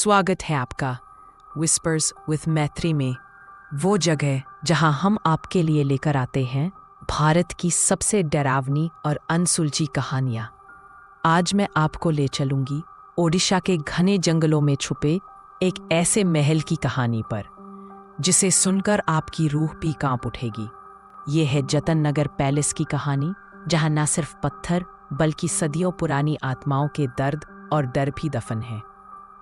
स्वागत है आपका विस्पर्स विथ मैत्री में, वो जगह जहां हम आपके लिए लेकर आते हैं भारत की सबसे डरावनी और अनसुलझी कहानियां। आज मैं आपको ले चलूंगी ओडिशा के घने जंगलों में छुपे एक ऐसे महल की कहानी पर जिसे सुनकर आपकी रूह भी कांप उठेगी। ये है जतन नगर पैलेस की कहानी, जहां न सिर्फ पत्थर बल्कि सदियों पुरानी आत्माओं के दर्द और डर भी दफन है।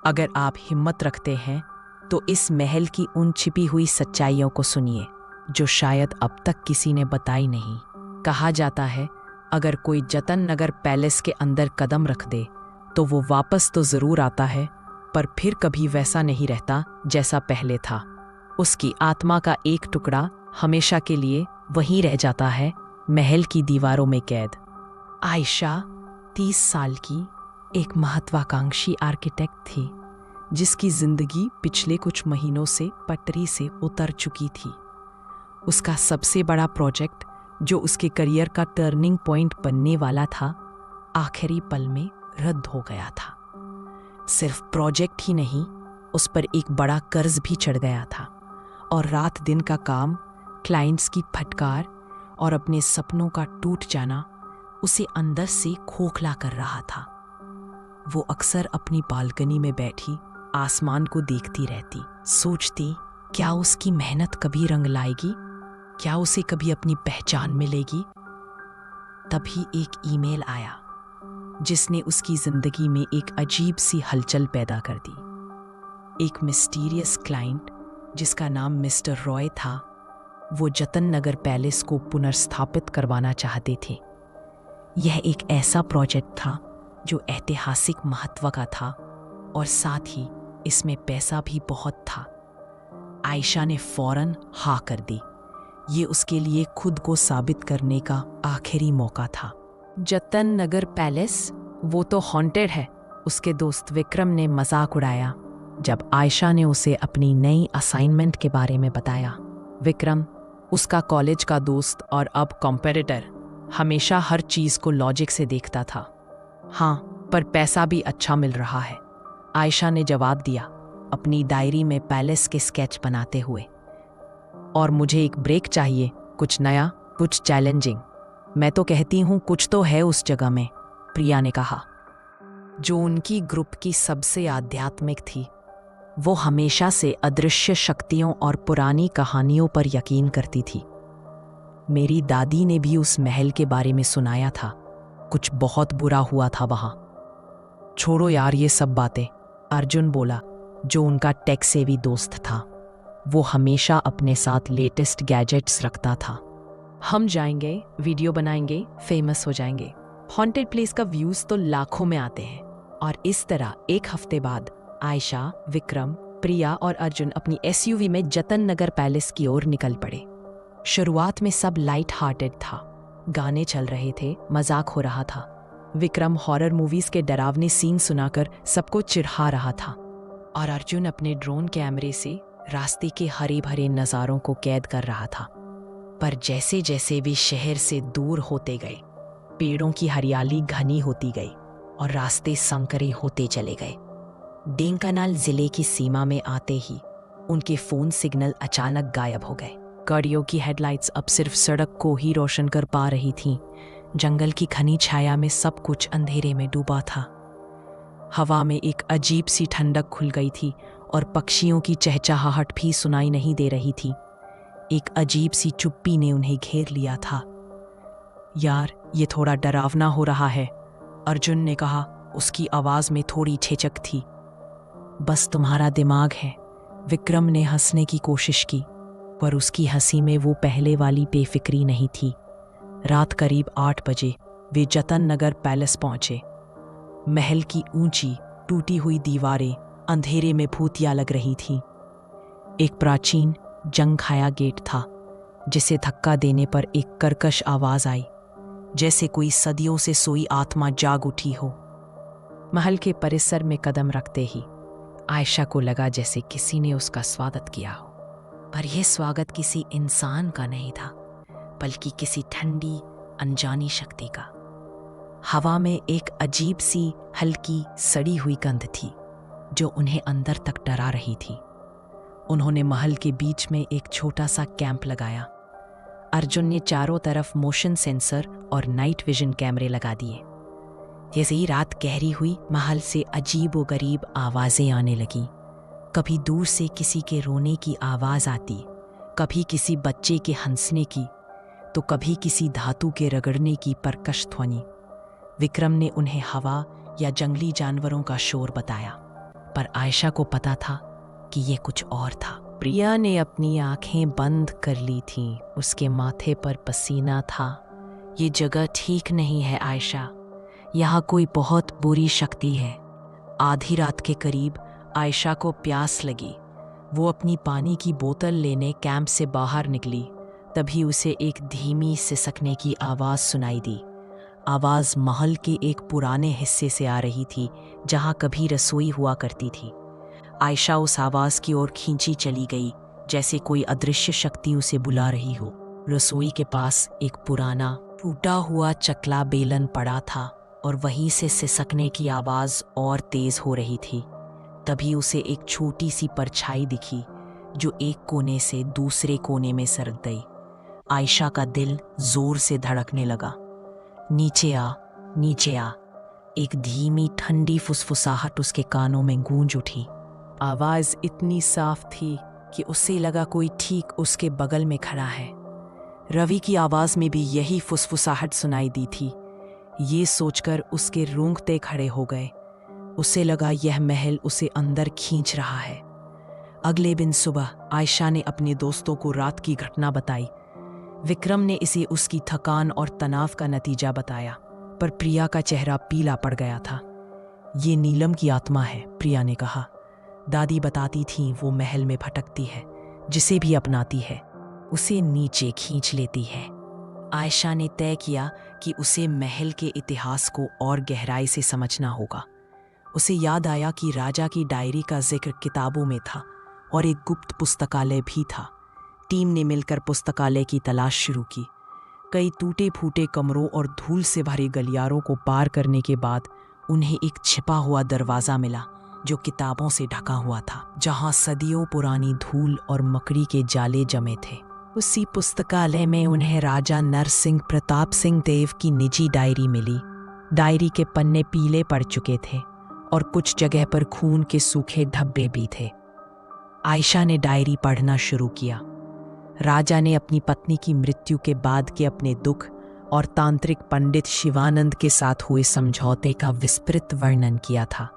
अगर आप हिम्मत रखते हैं तो इस महल की उन छिपी हुई सच्चाइयों को सुनिए जो शायद अब तक किसी ने बताई नहीं। कहा जाता है अगर कोई जतन नगर पैलेस के अंदर कदम रख दे तो वो वापस तो जरूर आता है, पर फिर कभी वैसा नहीं रहता जैसा पहले था। उसकी आत्मा का एक टुकड़ा हमेशा के लिए वहीं रह जाता है, महल की दीवारों में कैद। आयशा 30 साल की एक महत्वाकांक्षी आर्किटेक्ट थी जिसकी जिंदगी पिछले कुछ महीनों से पटरी से उतर चुकी थी। उसका सबसे बड़ा प्रोजेक्ट, जो उसके करियर का टर्निंग पॉइंट बनने वाला था, आखिरी पल में रद्द हो गया था। सिर्फ प्रोजेक्ट ही नहीं, उस पर एक बड़ा कर्ज भी चढ़ गया था और रात दिन का काम, क्लाइंट्स की फटकार और अपने सपनों का टूट जाना उसे अंदर से खोखला कर रहा था। वो अक्सर अपनी बालकनी में बैठी आसमान को देखती रहती, सोचती क्या उसकी मेहनत कभी रंग लाएगी, क्या उसे कभी अपनी पहचान मिलेगी। तभी एक ईमेल आया जिसने उसकी जिंदगी में एक अजीब सी हलचल पैदा कर दी। एक मिस्टीरियस क्लाइंट जिसका नाम मिस्टर रॉय था, वो जतन नगर पैलेस को पुनर्स्थापित करवाना चाहते थे। यह एक ऐसा प्रोजेक्ट था जो ऐतिहासिक महत्व का था और साथ ही इसमें पैसा भी बहुत था। आयशा ने फौरन हाँ कर दी। ये उसके लिए खुद को साबित करने का आखिरी मौका था। जतन नगर पैलेस वो तो हॉन्टेड है, उसके दोस्त विक्रम ने मजाक उड़ाया जब आयशा ने उसे अपनी नई असाइनमेंट के बारे में बताया। विक्रम, उसका कॉलेज का दोस्त और अब कॉम्पिटिटर, हमेशा हर चीज को लॉजिक से देखता था। हाँ, पर पैसा भी अच्छा मिल रहा है, आयशा ने जवाब दिया, अपनी डायरी में पैलेस के स्केच बनाते हुए। और मुझे एक ब्रेक चाहिए, कुछ नया, कुछ चैलेंजिंग। मैं तो कहती हूँ कुछ तो है उस जगह में, प्रिया ने कहा, जो उनकी ग्रुप की सबसे आध्यात्मिक थी। वो हमेशा से अदृश्य शक्तियों और पुरानी कहानियों पर यकीन करती थी। मेरी दादी ने भी उस महल के बारे में सुनाया था, कुछ बहुत बुरा हुआ था वहां। छोड़ो यार ये सब बातें, अर्जुन बोला, जो उनका टेक सेवी दोस्त था। वो हमेशा अपने साथ लेटेस्ट गैजेट्स रखता था। हम जाएंगे, वीडियो बनाएंगे, फेमस हो जाएंगे। हॉन्टेड प्लेस का व्यूज तो लाखों में आते हैं। और इस तरह एक हफ्ते बाद आयशा, विक्रम, प्रिया और अर्जुन अपनी एसयूवी में जतन नगर पैलेस की ओर निकल पड़े। शुरुआत में सब लाइट हार्टेड था, गाने चल रहे थे, मजाक हो रहा था। विक्रम हॉरर मूवीज के डरावने सीन सुनाकर सबको चिढ़ा रहा था और अर्जुन अपने ड्रोन कैमरे से रास्ते के हरे भरे नज़ारों को कैद कर रहा था। पर जैसे जैसे वे शहर से दूर होते गए, पेड़ों की हरियाली घनी होती गई और रास्ते संकरे होते चले गए। ढेंकानाल जिले की सीमा में आते ही उनके फोन सिग्नल अचानक गायब हो गए। गाड़ियों की हेडलाइट्स अब सिर्फ सड़क को ही रोशन कर पा रही थीं। जंगल की घनी छाया में सब कुछ अंधेरे में डूबा था। हवा में एक अजीब सी ठंडक खुल गई थी और पक्षियों की चहचहाहट भी सुनाई नहीं दे रही थी। एक अजीब सी चुप्पी ने उन्हें घेर लिया था। यार, ये थोड़ा डरावना हो रहा है, अर्जुन ने कहा, उसकी आवाज में थोड़ी झिझक थी। बस तुम्हारा दिमाग है, विक्रम ने हंसने की कोशिश की, पर उसकी हंसी में वो पहले वाली बेफिक्री नहीं थी। रात करीब 8 बजे वे जतन नगर पैलेस पहुंचे। महल की ऊंची टूटी हुई दीवारें अंधेरे में भूतिया लग रही थीं। एक प्राचीन जंग खाया गेट था जिसे धक्का देने पर एक कर्कश आवाज आई, जैसे कोई सदियों से सोई आत्मा जाग उठी हो। महल के परिसर में कदम रखते ही आयशा को लगा जैसे किसी ने उसका स्वागत किया हो, पर यह स्वागत किसी इंसान का नहीं था, बल्कि किसी ठंडी अनजानी शक्ति का। हवा में एक अजीब सी हल्की सड़ी हुई गंध थी, जो उन्हें अंदर तक डरा रही थी। उन्होंने महल के बीच में एक छोटा सा कैंप लगाया। अर्जुन ने चारों तरफ मोशन सेंसर और नाइट विजन कैमरे लगा दिए। जैसे ही रात गहरी हुई, महल से अजीब व गरीब आवाजें आने लगीं। कभी दूर से किसी के रोने की आवाज आती, कभी किसी बच्चे के हंसने की, तो कभी किसी धातु के रगड़ने की परकश ध्वनि। विक्रम ने उन्हें हवा या जंगली जानवरों का शोर बताया, पर आयशा को पता था कि ये कुछ और था। प्रिया ने अपनी आंखें बंद कर ली थीं। उसके माथे पर पसीना था। ये जगह ठीक नहीं है आयशा, यहाँ कोई बहुत बुरी शक्ति है। आधी रात के करीब आयशा को प्यास लगी। वो अपनी पानी की बोतल लेने कैंप से बाहर निकली। तभी उसे एक धीमी सिसकने की आवाज़ सुनाई दी। आवाज़ महल के एक पुराने हिस्से से आ रही थी, जहाँ कभी रसोई हुआ करती थी। आयशा उस आवाज़ की ओर खींची चली गई, जैसे कोई अदृश्य शक्ति उसे बुला रही हो। रसोई के पास एक पुराना टूटा हुआ चकला बेलन पड़ा था और वहीं से सिसकने की आवाज़ और तेज़ हो रही थी। तभी उसे एक छोटी सी परछाई दिखी, जो एक कोने से दूसरे कोने में सरक गई। आयशा का दिल जोर से धड़कने लगा। नीचे आ, नीचे आ। एक धीमी ठंडी फुसफुसाहट उसके कानों में गूंज उठी। आवाज़ इतनी साफ थी कि उसे लगा कोई ठीक उसके बगल में खड़ा है। रवि की आवाज़ में भी यही फुसफुसाहट सुनाई दी थी। ये सोचकर उसके रोंगटे खड़े हो गए। उसे लगा यह महल उसे अंदर खींच रहा है। अगले दिन सुबह आयशा ने अपने दोस्तों को रात की घटना बताई। विक्रम ने इसे उसकी थकान और तनाव का नतीजा बताया, पर प्रिया का चेहरा पीला पड़ गया था। ये नीलम की आत्मा है, प्रिया ने कहा। दादी बताती थी वो महल में भटकती है, जिसे भी अपनाती है उसे नीचे खींच लेती है। आयशा ने तय किया कि उसे महल के इतिहास को और गहराई से समझना होगा। उसे याद आया कि राजा की डायरी का जिक्र किताबों में था और एक गुप्त पुस्तकालय भी था। टीम ने मिलकर पुस्तकालय की तलाश शुरू की। कई टूटे फूटे कमरों और धूल से भरे गलियारों को पार करने के बाद उन्हें एक छिपा हुआ दरवाज़ा मिला, जो किताबों से ढका हुआ था, जहां सदियों पुरानी धूल और मकड़ी के जाले जमे थे। उसी पुस्तकालय में उन्हें राजा नरसिंह प्रताप सिंह देव की निजी डायरी मिली। डायरी के पन्ने पीले पड़ चुके थे और कुछ जगह पर खून के सूखे धब्बे भी थे। आयशा ने डायरी पढ़ना शुरू किया। राजा ने अपनी पत्नी की मृत्यु के बाद के अपने दुख और तांत्रिक पंडित शिवानंद के साथ हुए समझौते का विस्तृत वर्णन किया था।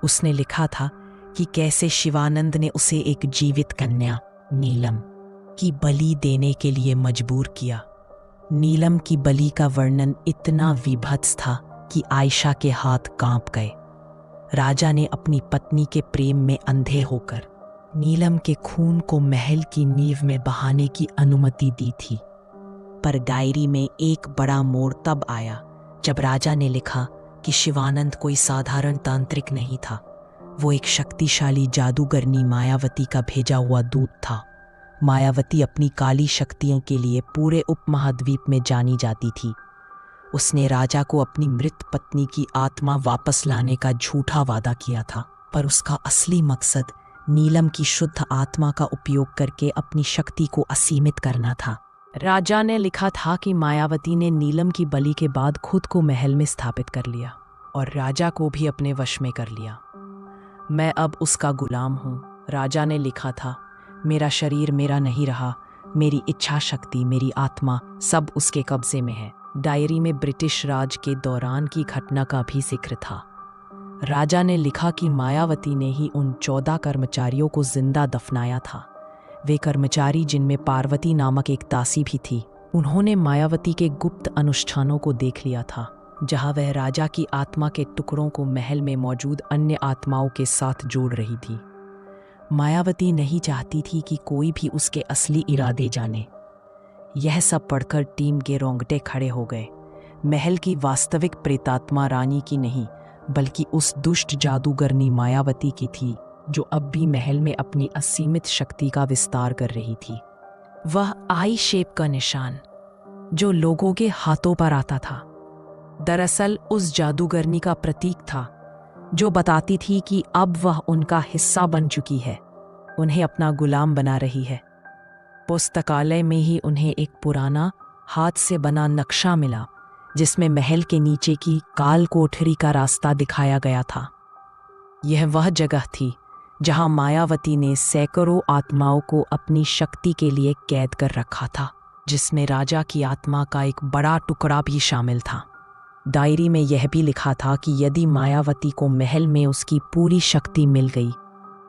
उसने लिखा था कि कैसे शिवानंद ने उसे एक जीवित कन्या नीलम की बलि देने के लिए मजबूर किया। नीलम की बलि का वर्णन इतना विभत्स था कि आयशा के हाथ कांप गए। राजा ने अपनी पत्नी के प्रेम में अंधे होकर नीलम के खून को महल की नींव में बहाने की अनुमति दी थी। पर डायरी में एक बड़ा मोड़ तब आया जब राजा ने लिखा कि शिवानंद कोई साधारण तांत्रिक नहीं था। वो एक शक्तिशाली जादूगरनी मायावती का भेजा हुआ दूत था। मायावती अपनी काली शक्तियों के लिए पूरे उपमहाद्वीप में जानी जाती थी। उसने राजा को अपनी मृत पत्नी की आत्मा वापस लाने का झूठा वादा किया था, पर उसका असली मकसद नीलम की शुद्ध आत्मा का उपयोग करके अपनी शक्ति को असीमित करना था। राजा ने लिखा था कि मायावती ने नीलम की बलि के बाद खुद को महल में स्थापित कर लिया और राजा को भी अपने वश में कर लिया। मैं अब उसका गुलाम हूँ, राजा ने लिखा था। मेरा शरीर मेरा नहीं रहा, मेरी इच्छा शक्ति, मेरी आत्मा सब उसके कब्जे में है। डायरी में ब्रिटिश राज के दौरान की घटना का भी जिक्र था। राजा ने लिखा कि मायावती ने ही उन 14 कर्मचारियों को जिंदा दफनाया था। वे कर्मचारी जिनमें पार्वती नामक एक दासी भी थी। उन्होंने मायावती के गुप्त अनुष्ठानों को देख लिया था, जहां वह राजा की आत्मा के टुकड़ों को महल में मौजूद अन्य आत्माओं के साथ जोड़ रही थी। मायावती नहीं चाहती थी कि कोई भी उसके असली इरादे जाने। यह सब पढ़कर टीम के रोंगटे खड़े हो गए। महल की वास्तविक प्रेतात्मा रानी की नहीं, बल्कि उस दुष्ट जादूगरनी मायावती की थी, जो अब भी महल में अपनी असीमित शक्ति का विस्तार कर रही थी। वह आई शेप का निशान जो लोगों के हाथों पर आता था, दरअसल उस जादूगरनी का प्रतीक था, जो बताती थी कि अब वह उनका हिस्सा बन चुकी है, उन्हें अपना गुलाम बना रही है। पुस्तकालय में ही उन्हें एक पुराना हाथ से बना नक्शा मिला, जिसमें महल के नीचे की काल कोठरी का रास्ता दिखाया गया था। यह वह जगह थी जहां मायावती ने सैकड़ों आत्माओं को अपनी शक्ति के लिए कैद कर रखा था, जिसमें राजा की आत्मा का एक बड़ा टुकड़ा भी शामिल था। डायरी में यह भी लिखा था कि यदि मायावती को महल में उसकी पूरी शक्ति मिल गई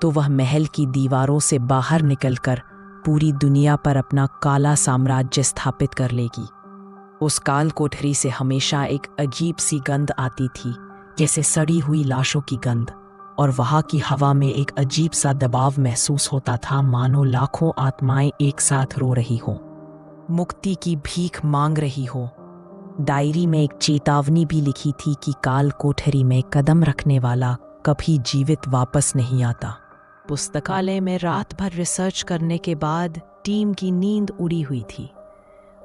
तो वह महल की दीवारों से बाहर निकलकर पूरी दुनिया पर अपना काला साम्राज्य स्थापित कर लेगी। उस काल कोठरी से हमेशा एक अजीब सी गंध आती थी, जैसे सड़ी हुई लाशों की गंध, और वहाँ की हवा में एक अजीब सा दबाव महसूस होता था, मानो लाखों आत्माएं एक साथ रो रही हो, मुक्ति की भीख मांग रही हो। डायरी में एक चेतावनी भी लिखी थी कि काल कोठरी में कदम रखने वाला कभी जीवित वापस नहीं आता। पुस्तकालय में रात भर रिसर्च करने के बाद टीम की नींद उड़ी हुई थी।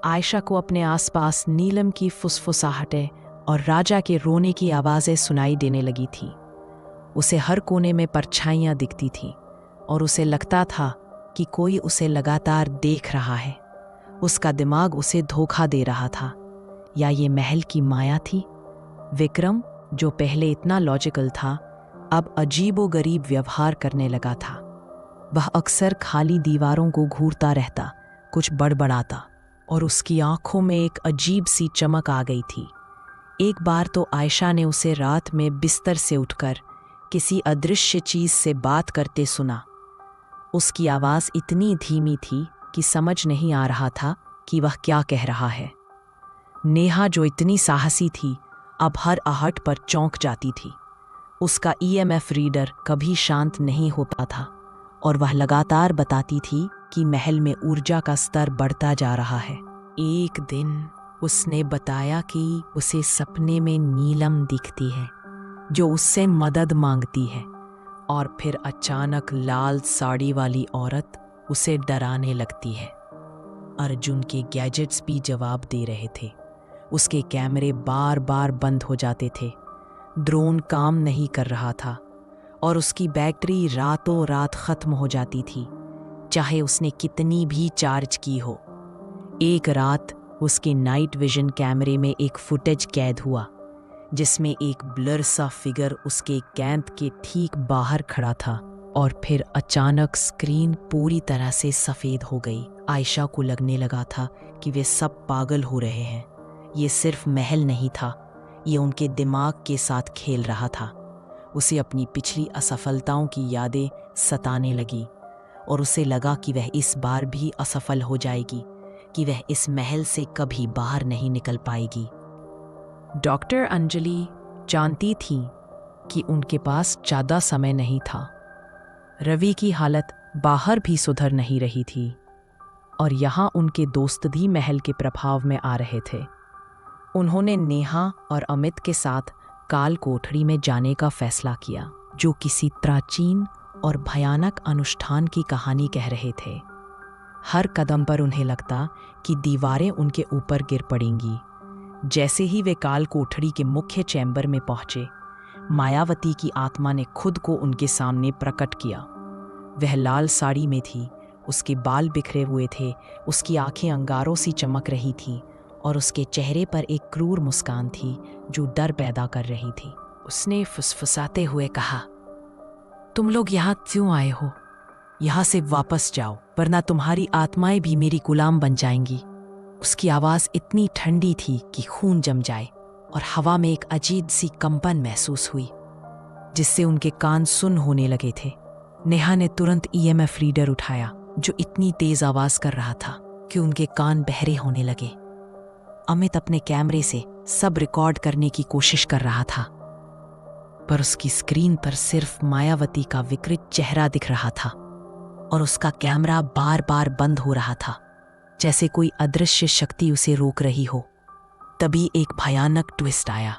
आयशा को अपने आसपास नीलम की फुसफुसाहटें और राजा के रोने की आवाज़ें सुनाई देने लगी थी। उसे हर कोने में परछाइयाँ दिखती थीं और उसे लगता था कि कोई उसे लगातार देख रहा है। उसका दिमाग उसे धोखा दे रहा था, या ये महल की माया थी? विक्रम, जो पहले इतना लॉजिकल था, अब अजीबोगरीब व्यवहार करने लगा था। वह अक्सर खाली दीवारों को घूरता रहता, कुछ बड़बड़ाता, और उसकी आंखों में एक अजीब सी चमक आ गई थी। एक बार तो आयशा ने उसे रात में बिस्तर से उठकर किसी अदृश्य चीज से बात करते सुना। उसकी आवाज इतनी धीमी थी कि समझ नहीं आ रहा था कि वह क्या कह रहा है। नेहा, जो इतनी साहसी थी, अब हर आहट पर चौंक जाती थी। उसका ईएमएफ रीडर कभी शांत नहीं होता था और वह लगातार बताती थी कि महल में ऊर्जा का स्तर बढ़ता जा रहा है। एक दिन उसने बताया कि उसे सपने में नीलम दिखती है, जो उससे मदद मांगती है, और फिर अचानक लाल साड़ी वाली औरत उसे डराने लगती है। अर्जुन के गैजेट्स भी जवाब दे रहे थे। उसके कैमरे बार बार बंद हो जाते थे, ड्रोन काम नहीं कर रहा था, और उसकी बैटरी रातों रात खत्म हो जाती थी, चाहे उसने कितनी भी चार्ज की हो। एक रात उसके नाइट विजन कैमरे में एक फुटेज कैद हुआ, जिसमें एक ब्लर सा फिगर उसके कैंप के ठीक बाहर खड़ा था, और फिर अचानक स्क्रीन पूरी तरह से सफ़ेद हो गई। आयशा को लगने लगा था कि वे सब पागल हो रहे हैं। ये सिर्फ महल नहीं था, ये उनके दिमाग के साथ खेल रहा था। उसे अपनी पिछली असफलताओं की यादें सताने लगी, और उसे लगा कि वह इस बार भी असफल हो जाएगी, कि वह इस महल से कभी बाहर नहीं निकल पाएगी। डॉक्टर अंजलि जानती थी कि उनके पास ज़्यादा समय नहीं था। रवि की हालत बाहर भी सुधर नहीं रही थी, और यहाँ उनके दोस्त भी महल के प्रभाव में आ रहे थे। उन्होंने नेहा और अमित के साथ काल कोठरी में जाने का फैसला किया, जो किसी प्राचीन और भयानक अनुष्ठान की कहानी कह रहे थे। हर कदम पर उन्हें लगता कि दीवारें उनके ऊपर गिर पड़ेंगी। जैसे ही वे काल कोठरी के मुख्य चैम्बर में पहुंचे, मायावती की आत्मा ने खुद को उनके सामने प्रकट किया। वह लाल साड़ी में थी, उसके बाल बिखरे हुए थे, उसकी आंखें अंगारों सी चमक रही थीं, और उसके चेहरे पर एक क्रूर मुस्कान थी जो डर पैदा कर रही थी। उसने फुसफुसाते हुए कहा, तुम लोग यहाँ क्यों आए हो? यहाँ से वापस जाओ, वरना तुम्हारी आत्माएं भी मेरी गुलाम बन जाएंगी। उसकी आवाज़ इतनी ठंडी थी कि खून जम जाए, और हवा में एक अजीब सी कंपन महसूस हुई, जिससे उनके कान सुन्न होने लगे थे। नेहा ने तुरंत ईएमएफ रीडर उठाया, जो इतनी तेज आवाज़ कर रहा था कि उनके कान बहरे होने लगे। अमित अपने कैमरे से सब रिकॉर्ड करने की कोशिश कर रहा था, पर उसकी स्क्रीन पर सिर्फ मायावती का विकृत चेहरा दिख रहा था, और उसका कैमरा बार बार बंद हो रहा था, जैसे कोई अदृश्य शक्ति उसे रोक रही हो। तभी एक भयानक ट्विस्ट आया।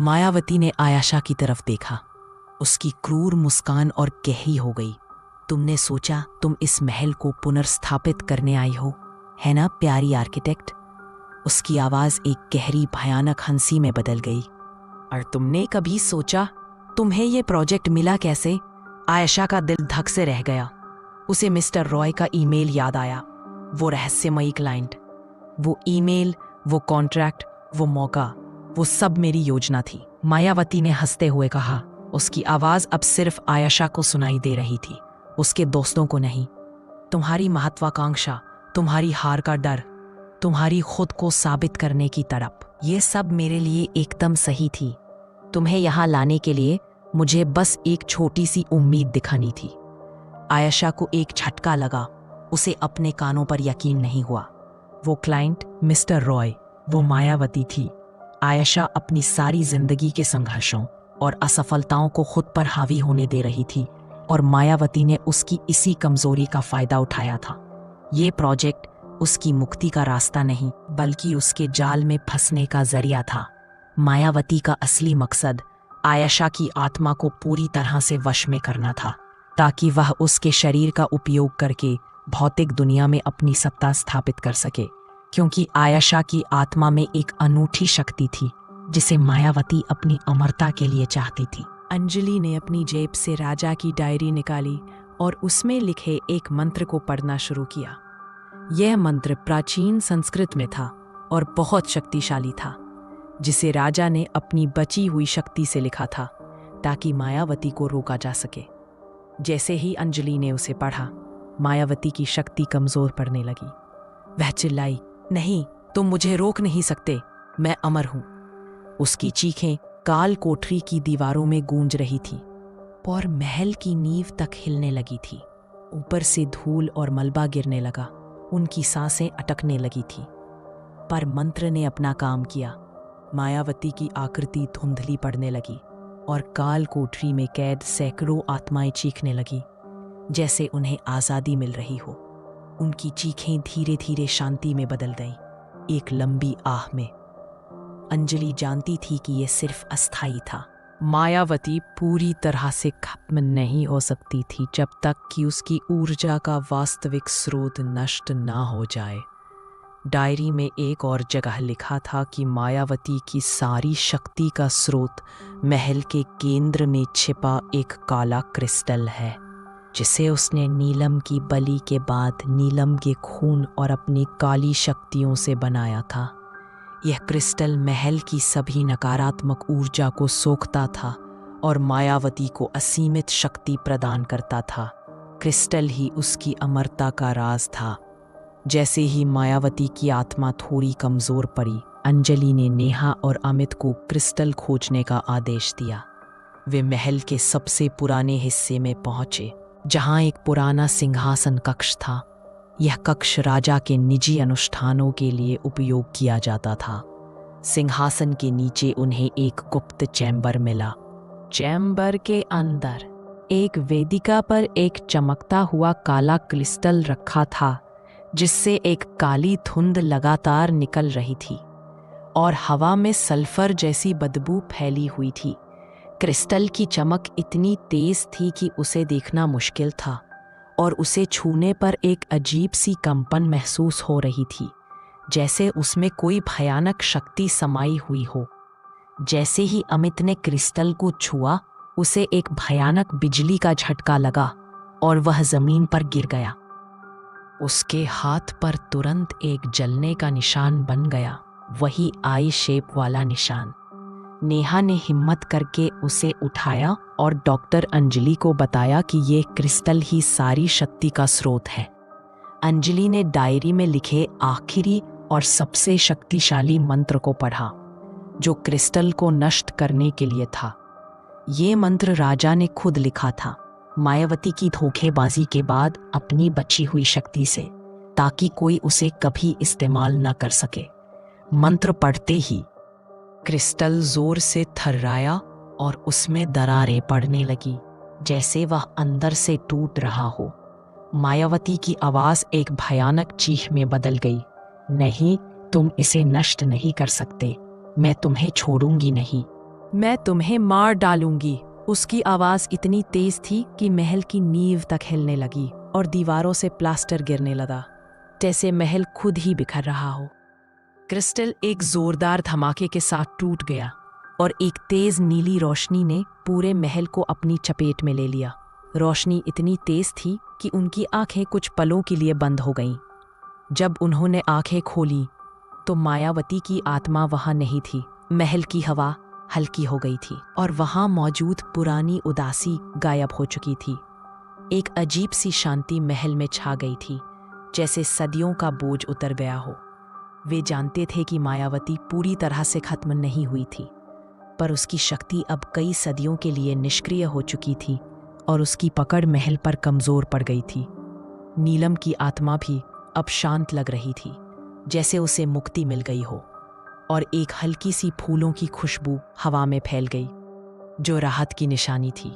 मायावती ने आयशा की तरफ देखा। उसकी क्रूर मुस्कान और गहरी हो गई। तुमने सोचा तुम इस महल को पुनर्स्थापित करने आई हो, है ना प्यारी आर्किटेक्ट? उसकी आवाज एक गहरी भयानक हंसी में बदल गई। और तुमने कभी सोचा तुम्हें ये प्रोजेक्ट मिला कैसे? आयशा का दिल धक से रह गया। उसे मिस्टर रॉय का ईमेल याद आया। वो रहस्यमयी क्लाइंट, वो ईमेल, वो कॉन्ट्रैक्ट, वो मौका, वो सब मेरी योजना थी। मायावती ने हंसते हुए कहा। उसकी आवाज अब सिर्फ आयशा को सुनाई दे रही थी, उसके दोस्तों को नहीं। तुम्हारी महत्वाकांक्षा, तुम्हारी हार का डर, तुम्हारी खुद को साबित करने की तड़प, ये सब मेरे लिए एकदम सही थी। तुम्हें यहाँ लाने के लिए मुझे बस एक छोटी सी उम्मीद दिखानी थी। आयशा को एक झटका लगा। उसे अपने कानों पर यकीन नहीं हुआ। वो क्लाइंट मिस्टर रॉय, वो मायावती थी। आयशा अपनी सारी जिंदगी के संघर्षों और असफलताओं को खुद पर हावी होने दे रही थी और मायावती ने उसकी इसी कमजोरी का फायदा उठाया था। ये प्रोजेक्ट उसकी मुक्ति का रास्ता नहीं, बल्कि उसके जाल में फंसने का जरिया था। मायावती का असली मकसद आयशा की आत्मा को पूरी तरह से वश में करना था, ताकि वह उसके शरीर का उपयोग करके भौतिक दुनिया में अपनी सत्ता स्थापित कर सके। क्योंकि आयशा की आत्मा में एक अनूठी शक्ति थी जिसे मायावती अपनी अमरता के लिए चाहती थी। अंजलि ने अपनी जेब से राजा की डायरी निकाली और उसमें लिखे एक मंत्र को पढ़ना शुरू किया। यह मंत्र प्राचीन संस्कृत में था और बहुत शक्तिशाली था, जिसे राजा ने अपनी बची हुई शक्ति से लिखा था ताकि मायावती को रोका जा सके। जैसे ही अंजलि ने उसे पढ़ा, मायावती की शक्ति कमजोर पड़ने लगी। वह चिल्लाई, नहीं, तुम मुझे रोक नहीं सकते, मैं अमर हूं। उसकी चीखें काल कोठरी की दीवारों में गूंज रही थी और महल की नींव तक हिलने लगी थी। ऊपर से धूल और मलबा गिरने लगा। उनकी सांसें अटकने लगी थी। पर मंत्र ने अपना काम किया। मायावती की आकृति धुंधली पड़ने लगी और काल कोठरी में कैद सैकड़ों आत्माएं चीखने लगी, जैसे उन्हें आज़ादी मिल रही हो। उनकी चीखें धीरे धीरे शांति में बदल गईं, एक लंबी आह में। अंजलि जानती थी कि यह सिर्फ अस्थायी था। मायावती पूरी तरह से खत्म नहीं हो सकती थी जब तक कि उसकी ऊर्जा का वास्तविक स्रोत नष्ट ना हो जाए। डायरी में एक और जगह लिखा था कि मायावती की सारी शक्ति का स्रोत महल के केंद्र में छिपा एक काला क्रिस्टल है, जिसे उसने नीलम की बलि के बाद नीलम के खून और अपनी काली शक्तियों से बनाया था। यह क्रिस्टल महल की सभी नकारात्मक ऊर्जा को सोखता था और मायावती को असीमित शक्ति प्रदान करता था। क्रिस्टल ही उसकी अमरता का राज था। जैसे ही मायावती की आत्मा थोड़ी कमजोर पड़ी, अंजलि ने नेहा और अमित को क्रिस्टल खोजने का आदेश दिया। वे महल के सबसे पुराने हिस्से में पहुंचे, जहां एक पुराना सिंहासन कक्ष था। यह कक्ष राजा के निजी अनुष्ठानों के लिए उपयोग किया जाता था। सिंहासन के नीचे उन्हें एक गुप्त चैम्बर मिला। चैम्बर के अंदर एक वेदिका पर एक चमकता हुआ काला क्रिस्टल रखा था, जिससे एक काली धुंध लगातार निकल रही थी और हवा में सल्फर जैसी बदबू फैली हुई थी। क्रिस्टल की चमक इतनी तेज थी कि उसे देखना मुश्किल था और उसे छूने पर एक अजीब सी कंपन महसूस हो रही थी, जैसे उसमें कोई भयानक शक्ति समाई हुई हो। जैसे ही अमित ने क्रिस्टल को छुआ, उसे एक भयानक बिजली का झटका लगा और वह जमीन पर गिर गया। उसके हाथ पर तुरंत एक जलने का निशान बन गया, वही आई शेप वाला निशान। नेहा ने हिम्मत करके उसे उठाया और डॉक्टर अंजलि को बताया कि ये क्रिस्टल ही सारी शक्ति का स्रोत है। अंजलि ने डायरी में लिखे आखिरी और सबसे शक्तिशाली मंत्र को पढ़ा, जो क्रिस्टल को नष्ट करने के लिए था। ये मंत्र राजा ने खुद लिखा था, मायावती की धोखेबाजी के बाद अपनी बची हुई शक्ति से, ताकि कोई उसे कभी इस्तेमाल न कर सके। मंत्र पढ़ते ही क्रिस्टल जोर से थर्राया और उसमें दरारें पड़ने लगी, जैसे वह अंदर से टूट रहा हो। मायावती की आवाज एक भयानक चीख में बदल गई, नहीं, तुम इसे नष्ट नहीं कर सकते, मैं तुम्हें छोड़ूंगी नहीं, मैं तुम्हें मार डालूंगी। उसकी आवाज इतनी तेज थी कि महल की नींव तक हिलने लगी और दीवारों से प्लास्टर गिरने लगा, जैसे महल खुद ही बिखर रहा हो। क्रिस्टल एक जोरदार धमाके के साथ टूट गया और एक तेज नीली रोशनी ने पूरे महल को अपनी चपेट में ले लिया। रोशनी इतनी तेज थी कि उनकी आंखें कुछ पलों के लिए बंद हो गईं। जब उन्होंने आंखें खोली तो मायावती की आत्मा वहां नहीं थी। महल की हवा हल्की हो गई थी और वहां मौजूद पुरानी उदासी गायब हो चुकी थी। एक अजीब सी शांति महल में छा गई थी, जैसे सदियों का बोझ उतर गया हो। वे जानते थे कि मायावती पूरी तरह से खत्म नहीं हुई थी, पर उसकी शक्ति अब कई सदियों के लिए निष्क्रिय हो चुकी थी और उसकी पकड़ महल पर कमजोर पड़ गई थी। नीलम की आत्मा भी अब शांत लग रही थी, जैसे उसे मुक्ति मिल गई हो, और एक हल्की सी फूलों की खुशबू हवा में फैल गई, जो राहत की निशानी थी।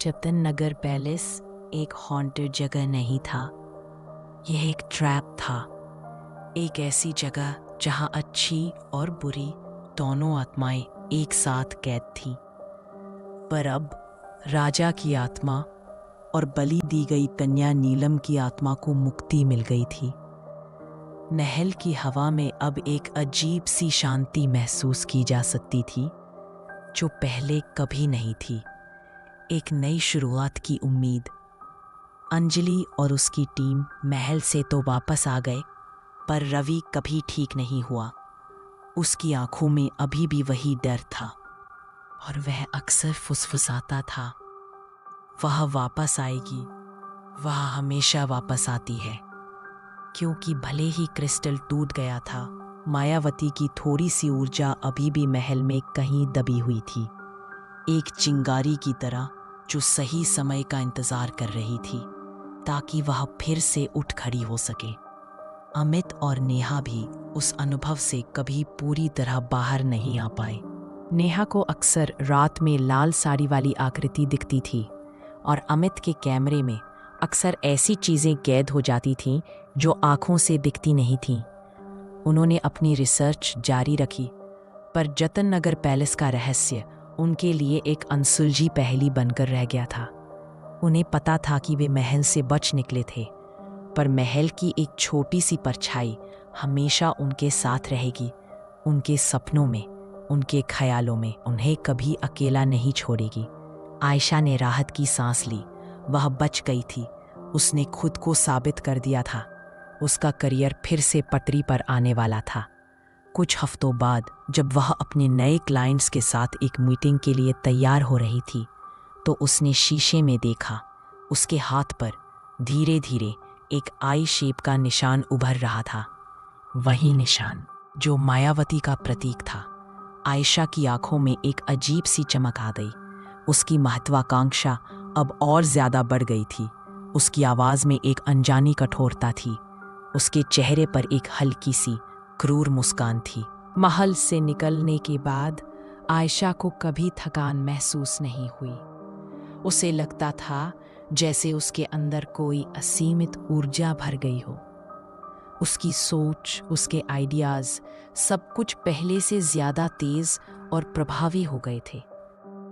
जतन नगर पैलेस एक हॉन्टेड जगह नहीं था, यह एक ट्रैप था। एक ऐसी जगह जहां अच्छी और बुरी दोनों आत्माएं एक साथ कैद थीं। पर अब राजा की आत्मा और बलि दी गई कन्या नीलम की आत्मा को मुक्ति मिल गई थी। महल की हवा में अब एक अजीब सी शांति महसूस की जा सकती थी, जो पहले कभी नहीं थी। एक नई शुरुआत की उम्मीद। अंजलि और उसकी टीम महल से तो वापस आ गए, पर रवि कभी ठीक नहीं हुआ। उसकी आंखों में अभी भी वही डर था और वह अक्सर फुसफुसाता था, वह वापस आएगी, वह हमेशा वापस आती है। क्योंकि भले ही क्रिस्टल टूट गया था, मायावती की थोड़ी सी ऊर्जा अभी भी महल में कहीं दबी हुई थी, एक चिंगारी की तरह जो सही समय का इंतजार कर रही थी ताकि वह फिर से उठ खड़ी हो सके। अमित और नेहा भी उस अनुभव से कभी पूरी तरह बाहर नहीं आ पाए। नेहा को अक्सर रात में लाल साड़ी वाली आकृति दिखती थी और अमित के कैमरे में अक्सर ऐसी चीज़ें कैद हो जाती थीं जो आंखों से दिखती नहीं थीं। उन्होंने अपनी रिसर्च जारी रखी, पर जतन नगर पैलेस का रहस्य उनके लिए एक अनसुलझी पहेली बनकर रह गया था। उन्हें पता था कि वे महल से बच निकले थे, पर महल की एक छोटी सी परछाई हमेशा उनके साथ रहेगी, उनके सपनों में, उनके ख्यालों में, उन्हें कभी अकेला नहीं छोड़ेगी। आयशा ने राहत की सांस ली, वह बच गई थी, उसने खुद को साबित कर दिया था, उसका करियर फिर से पटरी पर आने वाला था। कुछ हफ्तों बाद जब वह अपने नए क्लाइंट्स के साथ एक मीटिंग के लिए तैयार हो रही थी, तो उसने शीशे में देखा, उसके हाथ पर धीरे धीरे एक आई शेप का निशान उभर रहा था, वही निशान जो मायावती का प्रतीक था। आयशा की आंखों में एक अजीब सी चमक आ गई, उसकी महत्वाकांक्षा अब और ज्यादा बढ़ गई थी। उसकी आवाज में एक अनजानी कठोरता थी, उसके चेहरे पर एक हल्की सी क्रूर मुस्कान थी। महल से निकलने के बाद आयशा को कभी थकान महसूस नहीं हुई। उसे लगता था जैसे उसके अंदर कोई असीमित ऊर्जा भर गई हो। उसकी सोच, उसके आइडियाज, सब कुछ पहले से ज्यादा तेज और प्रभावी हो गए थे।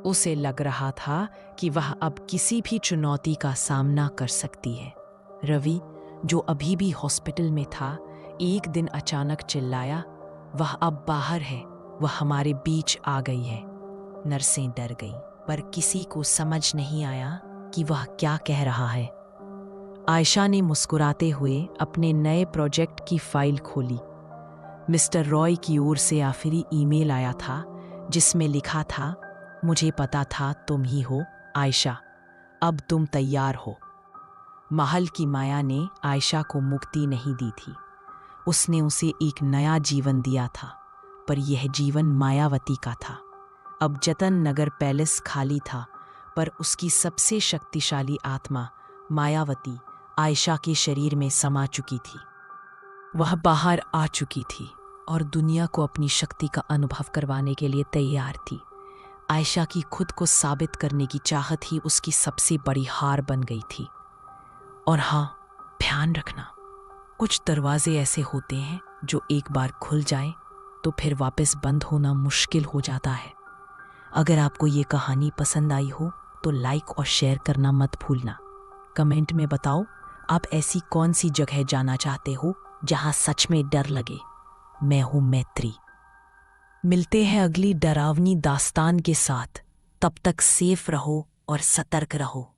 उसे लग रहा था कि वह अब किसी भी चुनौती का सामना कर सकती है। रवि, जो अभी भी हॉस्पिटल में था, एक दिन अचानक चिल्लाया, वह अब बाहर है, वह हमारे बीच आ गई है। नर्सें डर गईं, पर किसी को समझ नहीं आया कि वह क्या कह रहा है। आयशा ने मुस्कुराते हुए अपने नए प्रोजेक्ट की फाइल खोली। मिस्टर रॉय की ओर से आखिरी ईमेल आया था, जिसमें लिखा था, मुझे पता था तुम ही हो आयशा, अब तुम तैयार हो। महल की माया ने आयशा को मुक्ति नहीं दी थी, उसने उसे एक नया जीवन दिया था, पर यह जीवन मायावती का था। अब जतन नगर पैलेस खाली था, पर उसकी सबसे शक्तिशाली आत्मा मायावती आयशा के शरीर में समा चुकी थी। वह बाहर आ चुकी थी और दुनिया को अपनी शक्ति का अनुभव करवाने के लिए तैयार थी। आयशा की खुद को साबित करने की चाहत ही उसकी सबसे बड़ी हार बन गई थी। और हाँ, ध्यान रखना, कुछ दरवाजे ऐसे होते हैं जो एक बार खुल जाए तो फिर वापस बंद होना मुश्किल हो जाता है। अगर आपको ये कहानी पसंद आई हो तो लाइक और शेयर करना मत भूलना। कमेंट में बताओ आप ऐसी कौन सी जगह जाना चाहते हो जहां सच में डर लगे। मैं हूं मैत्री। मिलते हैं अगली डरावनी दास्तान के साथ। तब तक सेफ रहो और सतर्क रहो।